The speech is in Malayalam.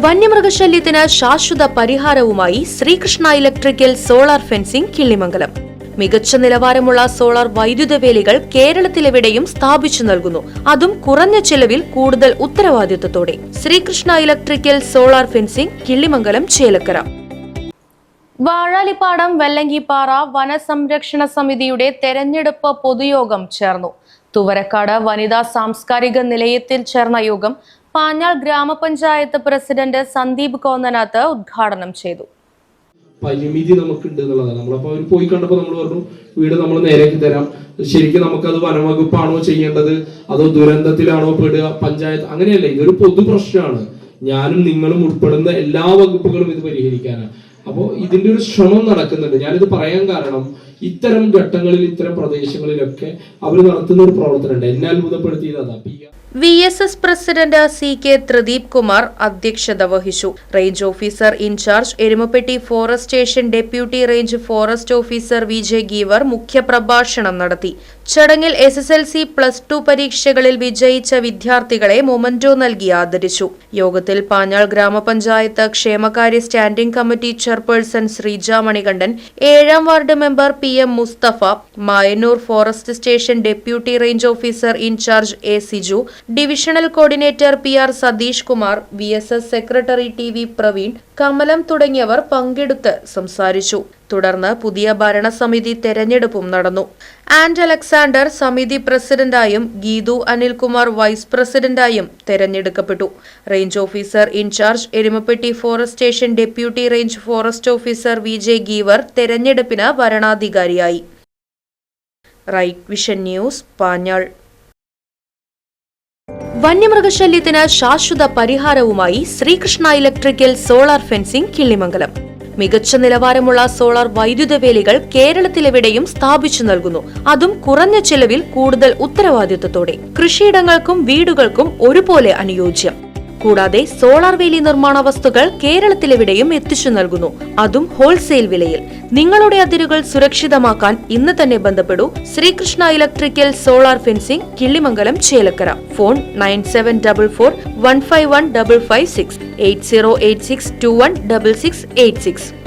വന്യമൃഗശല്യത്തിന് ശാശ്വത പരിഹാരവുമായി Sreekrishna electrical solar fencing Killimangalam. മികച്ച നിലവാരമുള്ള സോളാർ വൈദ്യുത വേലികൾ കേരളത്തിലെവിടെയും സ്ഥാപിച്ചു നൽകുന്നു. അതും കുറഞ്ഞ ചെലവിൽ കൂടുതൽ ഉത്തരവാദിത്വത്തോടെ. Sreekrishna electrical solar fencing Killimangalam, Chelakkara. Vazhalippadam Vellankippara വനസംരക്ഷണ സമിതിയുടെ തെരഞ്ഞെടുപ്പ് പൊതുയോഗം ചേർന്നു. തുവരക്കാട് വനിതാ സാംസ്കാരിക നിലയത്തിൽ ചേർന്ന യോഗം പാഞ്ഞാൾ ഗ്രാമപഞ്ചായത്ത് പ്രസിഡന്റ് സന്ദീപ് കോന്നനാത്ത് ഉദ്ഘാടനം ചെയ്തു. പരിമിതി നമുക്കുണ്ട് എന്നുള്ളതാണ്. നമ്മളപ്പോൾ അവർ പോയി കണ്ടപ്പോൾ നമ്മൾ പറഞ്ഞു, വീട് നമ്മൾ നേരേക്ക് തരാം. ശരിക്കും നമുക്കത് വനവകുപ്പാണോ ചെയ്യേണ്ടത്, അതോ ദുരന്തത്തിലാണോ പെടുക, പഞ്ചായത്ത്? അങ്ങനെയല്ല, ഇതൊരു പൊതു പ്രശ്നമാണ്. ഞാനും നിങ്ങളും ഉൾപ്പെടുന്ന എല്ലാ വകുപ്പുകളും ഇത് പരിഹരിക്കാനാണ്. അപ്പോൾ ഇതിന്റെ ഒരു ശ്രമം നടക്കുന്നുണ്ട്. ഞാനിത് പറയാൻ കാരണം, ഇത്തരം ഘട്ടങ്ങളിൽ ഇത്തരം പ്രദേശങ്ങളിലൊക്കെ അവർ നടത്തുന്ന ഒരു പ്രവർത്തനമുണ്ട്. എന്നെ അത്ഭുതപ്പെടുത്തിയത് അതാ. VSS president CK Thrideep Kumar അധ്യക്ഷത വഹിച്ചു. Range officer in charge Erumapetty forest station deputy range forest officer VJ Geevar മുഖ്യപ്രഭാഷണം നടത്തി. ചടങ്ങിൽ SSLC +2 പരീക്ഷകളിൽ വിജയിച്ച വിദ്യാർത്ഥികളെ മൊമന്റോ നൽകി ആദരിച്ചു. യോഗത്തിൽ പാഞ്ഞാൾ ഗ്രാമപഞ്ചായത്ത് ക്ഷേമകാര്യ standing committee chairperson Sreeja Manikandan, 7ാം ward member PM Mustafa, Mayannur forest station deputy range officer in charge A Siju, divisional coordinator PR Satheesh Kumar, VSS secretary TV Praveen, Kamalam തുടങ്ങിയവർ പങ്കെടുത്ത് സംസാരിച്ചു. തുടർന്ന് പുതിയ ഭരണസമിതി തെരഞ്ഞെടുപ്പും നടന്നു. ആൻഡ് അലക്സാണ്ടർ സമിതി പ്രസിഡന്റായും ഗീതു അനിൽകുമാർ വൈസ് പ്രസിഡന്റായും തെരഞ്ഞെടുക്കപ്പെട്ടു. Range officer in charge Erumapetty forest station deputy range forest officer VJ Geevar തെരഞ്ഞെടുപ്പിന് വരണാധികാരിയായി. Right vision news, Panjal. വന്യമൃഗശല്യത്തിന് ശാശ്വത പരിഹാരവുമായി Sreekrishna electrical solar fencing Killimangalam. മികച്ച നിലവാരമുള്ള സോളാർ വൈദ്യുത വേലികൾ കേരളത്തിലെവിടെയും സ്ഥാപിച്ചു നൽകുന്നു. അതും കുറഞ്ഞ ചെലവിൽ കൂടുതൽ ഉത്തരവാദിത്വത്തോടെ. കൃഷിയിടങ്ങൾക്കും വീടുകൾക്കും ഒരുപോലെ അനുയോജ്യം. കൂടാതെ സോളാർ വേലി നിർമ്മാണ വസ്തുക്കൾ കേരളത്തിലെവിടെയും എത്തിച്ചു നൽകുന്നു. അതും ഹോൾസെയിൽ വിലയിൽ. നിങ്ങളുടെ അതിരുകൾ സുരക്ഷിതമാക്കാൻ ഇന്ന് തന്നെ ബന്ധപ്പെടൂ. Sreekrishna electrical solar fencing Killimangalam, Chelakkara. Phone 9744 151 556 8086 216686.